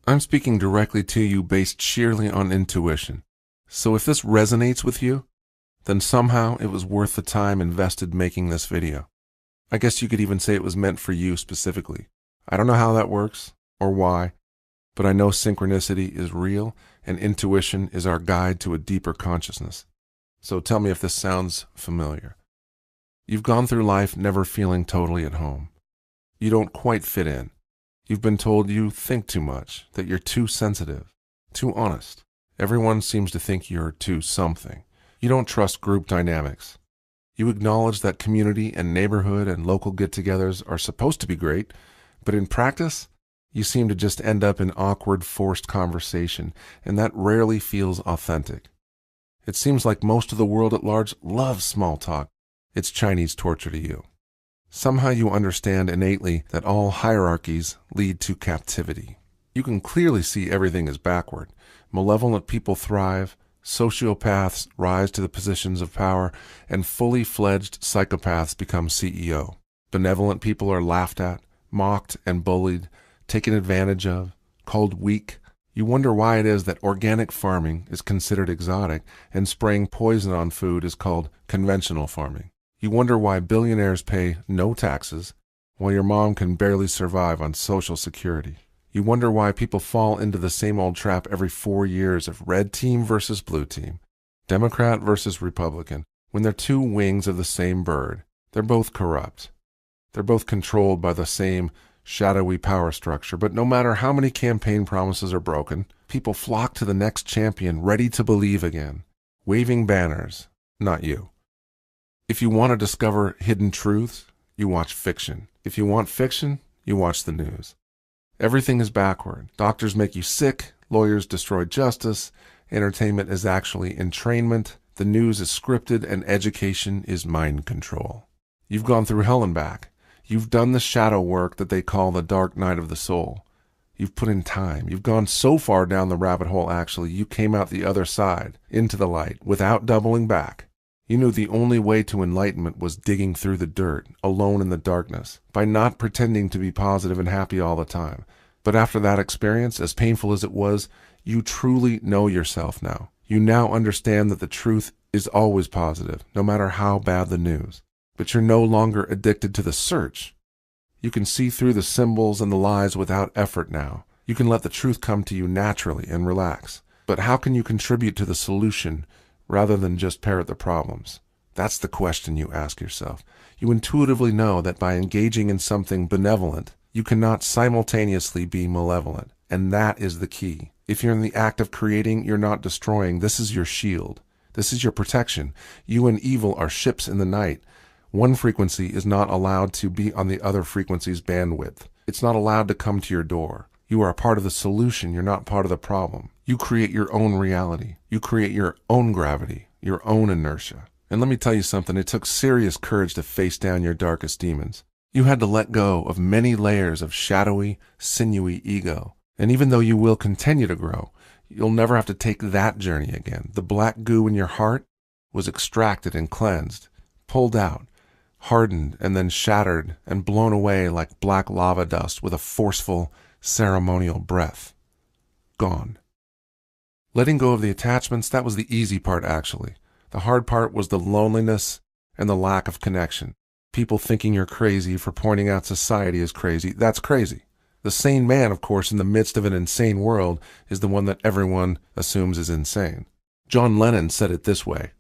I'm speaking directly to you based sheerly on intuition. So if this resonates with you, then somehow it was worth the time invested making this video. I guess you could even say it was meant for you specifically. I don't know how that works or why, but I know synchronicity is real and intuition is our guide to a deeper consciousness. So tell me if this sounds familiar. You've gone through life never feeling totally at home. You don't quite fit in. You've been told you think too much, that you're too sensitive, too honest. Everyone seems to think you're too something. You don't trust group dynamics. You acknowledge that community and neighborhood and local get-togethers are supposed to be great, but in practice, you seem to just end up in awkward, forced conversation, and that rarely feels authentic. It seems like most of the world at large loves small talk. It's Chinese torture to you. Somehow you understand innately that all hierarchies lead to captivity. You can clearly see everything is backward. Malevolent people thrive, sociopaths rise to the positions of power, and fully fledged psychopaths become CEO. Benevolent people are laughed at, mocked and bullied, taken advantage of, called weak. You wonder why it is that organic farming is considered exotic and spraying poison on food is called conventional farming. You wonder why billionaires pay no taxes while your mom can barely survive on Social Security. You wonder why people fall into the same old trap every 4 years of red team versus blue team, Democrat versus Republican, when they're two wings of the same bird. They're both corrupt. They're both controlled by the same shadowy power structure, but no matter how many campaign promises are broken, people flock to the next champion ready to believe again, waving banners, not you. If you want to discover hidden truths, you watch fiction. If you want fiction, you watch the news. Everything is backward. Doctors make you sick, lawyers destroy justice, entertainment is actually entrainment, the news is scripted, and education is mind control. You've gone through hell and back. You've done the shadow work that they call the dark night of the soul. You've put in time. You've gone so far down the rabbit hole, actually, you came out the other side, into the light, without doubling back. You knew the only way to enlightenment was digging through the dirt, alone in the darkness, by not pretending to be positive and happy all the time. But after that experience, as painful as it was, you truly know yourself now. You now understand that the truth is always positive, no matter how bad the news. But you're no longer addicted to the search. You can see through the symbols and the lies without effort now. You can let the truth come to you naturally and relax. But how can you contribute to the solution rather than just parrot the problems? That's the question you ask yourself. You intuitively know that by engaging in something benevolent, you cannot simultaneously be malevolent. And that is the key. If you're in the act of creating, you're not destroying. This is your shield. This is your protection. You and evil are ships in the night. One frequency is not allowed to be on the other frequency's bandwidth. It's not allowed to come to your door. You are a part of the solution. You're not part of the problem. You create your own reality. You create your own gravity, your own inertia. And let me tell you something, it took serious courage to face down your darkest demons. You had to let go of many layers of shadowy, sinewy ego. And even though you will continue to grow, you'll never have to take that journey again. The black goo in your heart was extracted and cleansed, pulled out, hardened, and then shattered and blown away like black lava dust with a forceful, ceremonial breath. Gone. Letting go of the attachments, that was the easy part actually. The hard part was the loneliness and the lack of connection. People thinking you're crazy for pointing out society is crazy. That's crazy. The sane man, of course, in the midst of an insane world is the one that everyone assumes is insane. John Lennon said it this way: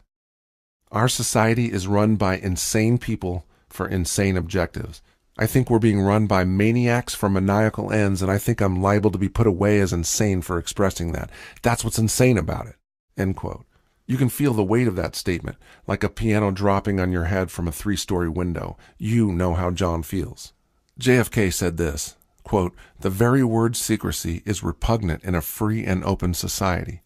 "Our society is run by insane people for insane objectives. I think we're being run by maniacs for maniacal ends, and I think I'm liable to be put away as insane for expressing that. That's what's insane about it." End quote. You can feel the weight of that statement, like a piano dropping on your head from a 3-story window. You know how John feels. JFK said this, quote, "The very word secrecy is repugnant in a free and open society.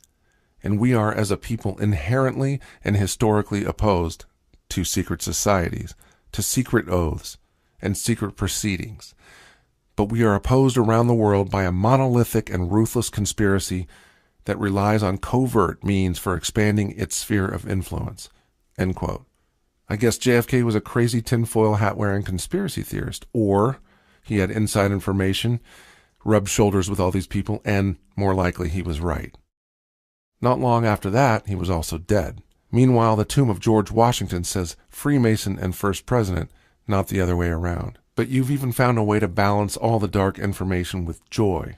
And we are, as a people, inherently and historically opposed to secret societies, to secret oaths, and secret proceedings. But we are opposed around the world by a monolithic and ruthless conspiracy that relies on covert means for expanding its sphere of influence." End quote. I guess JFK was a crazy tinfoil hat-wearing conspiracy theorist, or he had inside information rubbed shoulders with all these people, and more likely he was right. Not long after that, he was also dead. Meanwhile, the tomb of George Washington says Freemason and First President, not the other way around. But you've even found a way to balance all the dark information with joy,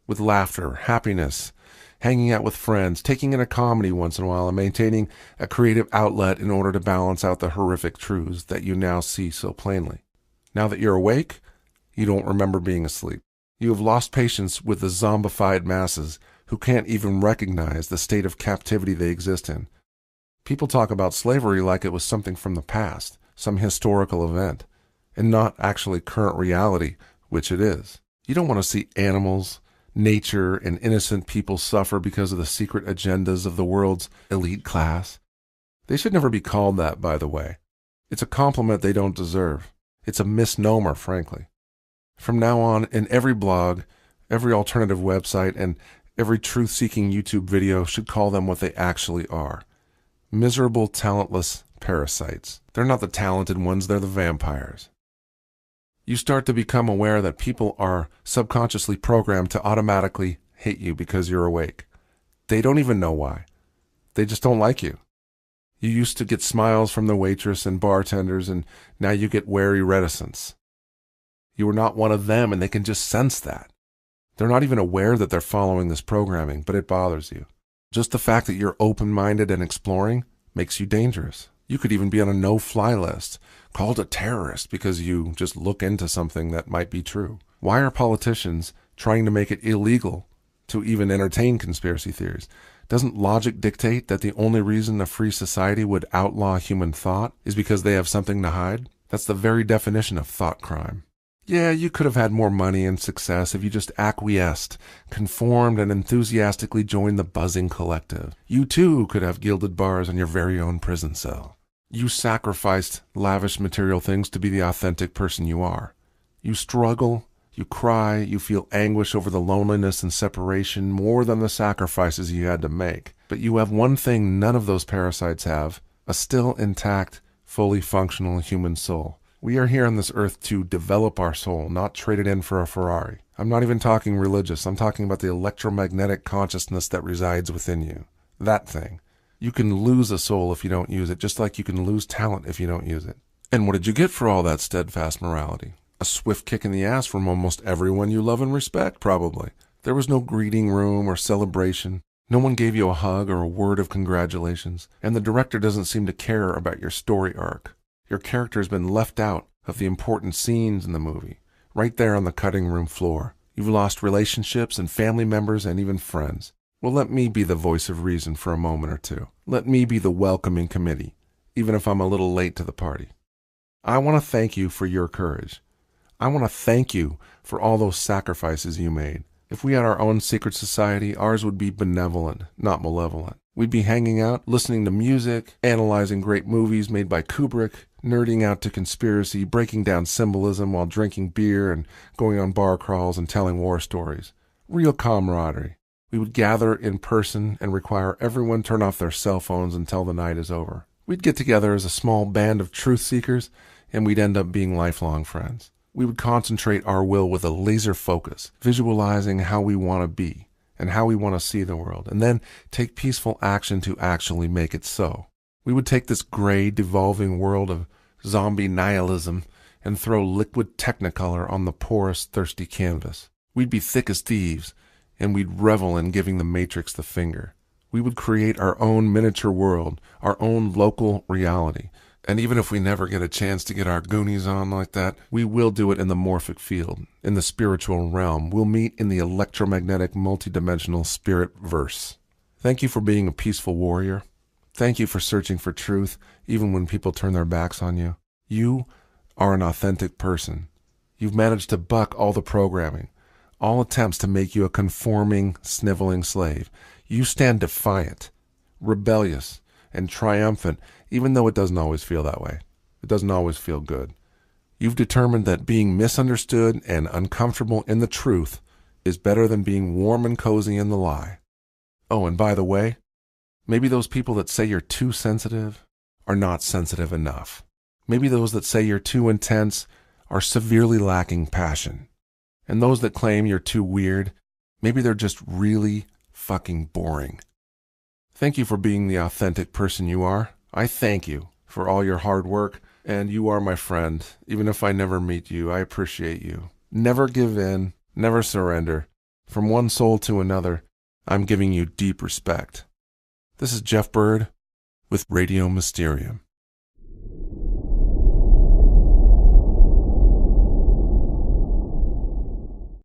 with laughter, happiness, hanging out with friends, taking in a comedy once in a while, and maintaining a creative outlet in order to balance out the horrific truths that you now see so plainly. Now that you're awake, you don't remember being asleep. You have lost patience with the zombified masses who can't even recognize the state of captivity they exist in. People talk about slavery like it was something from the past, some historical event, and not actually current reality, which it is. You don't want to see animals, nature, and innocent people suffer because of the secret agendas of the world's elite class. They should never be called that, by the way. It's a compliment they don't deserve. It's a misnomer, frankly. From now on, in every blog, every alternative website, and every truth-seeking YouTube video should call them what they actually are. Miserable, talentless parasites. They're not the talented ones, they're the vampires. You start to become aware that people are subconsciously programmed to automatically hate you because you're awake. They don't even know why. They just don't like you. You used to get smiles from the waitress and bartenders, and now you get wary reticence. You are not one of them, and they can just sense that. They're not even aware that they're following this programming, but it bothers you. Just the fact that you're open-minded and exploring makes you dangerous. You could even be on a no-fly list, called a terrorist because you just look into something that might be true. Why are politicians trying to make it illegal to even entertain conspiracy theories? Doesn't logic dictate that the only reason a free society would outlaw human thought is because they have something to hide? That's the very definition of thought crime. Yeah, you could have had more money and success if you just acquiesced, conformed, and enthusiastically joined the buzzing collective. You too could have gilded bars in your very own prison cell. You sacrificed lavish material things to be the authentic person you are. You struggle, you cry, you feel anguish over the loneliness and separation more than the sacrifices you had to make. But you have one thing none of those parasites have, a still intact, fully functional human soul. We are here on this earth to develop our soul, not trade it in for a Ferrari. I'm not even talking religious. I'm talking about the electromagnetic consciousness that resides within you. That thing. You can lose a soul if you don't use it, just like you can lose talent if you don't use it. And what did you get for all that steadfast morality? A swift kick in the ass from almost everyone you love and respect, probably. There was no greeting room or celebration. No one gave you a hug or a word of congratulations. And the director doesn't seem to care about your story arc. Your character has been left out of the important scenes in the movie, right there on the cutting room floor. You've lost relationships and family members and even friends. Well, let me be the voice of reason for a moment or two. Let me be the welcoming committee, even if I'm a little late to the party. I want to thank you for your courage. I want to thank you for all those sacrifices you made. If we had our own secret society, ours would be benevolent, not malevolent. We'd be hanging out, listening to music, analyzing great movies made by Kubrick, nerding out to conspiracy, breaking down symbolism while drinking beer and going on bar crawls and telling war stories. Real camaraderie. We would gather in person and require everyone turn off their cell phones until the night is over. We'd get together as a small band of truth seekers, and we'd end up being lifelong friends. We would concentrate our will with a laser focus, visualizing how we want to be and how we want to see the world, and then take peaceful action to actually make it so. We would take this gray, devolving world of zombie nihilism and throw liquid technicolor on the porous, thirsty canvas. We'd be thick as thieves, and we'd revel in giving the Matrix the finger. We would create our own miniature world, our own local reality. And even if we never get a chance to get our Goonies on like that, we will do it in the morphic field, in the spiritual realm. We'll meet in the electromagnetic, multidimensional spirit verse. Thank you for being a peaceful warrior. Thank you for searching for truth, even when people turn their backs on you. You are an authentic person. You've managed to buck all the programming, all attempts to make you a conforming, sniveling slave. You stand defiant, rebellious, and triumphant, even though it doesn't always feel that way. It doesn't always feel good. You've determined that being misunderstood and uncomfortable in the truth is better than being warm and cozy in the lie. Oh, and by the way, maybe those people that say you're too sensitive are not sensitive enough. Maybe those that say you're too intense are severely lacking passion. And those that claim you're too weird, maybe they're just really fucking boring. Thank you for being the authentic person you are. I thank you for all your hard work, and you are my friend. Even if I never meet you, I appreciate you. Never give in, never surrender. From one soul to another, I'm giving you deep respect. This is Jeff Bird with Radio Mysterium.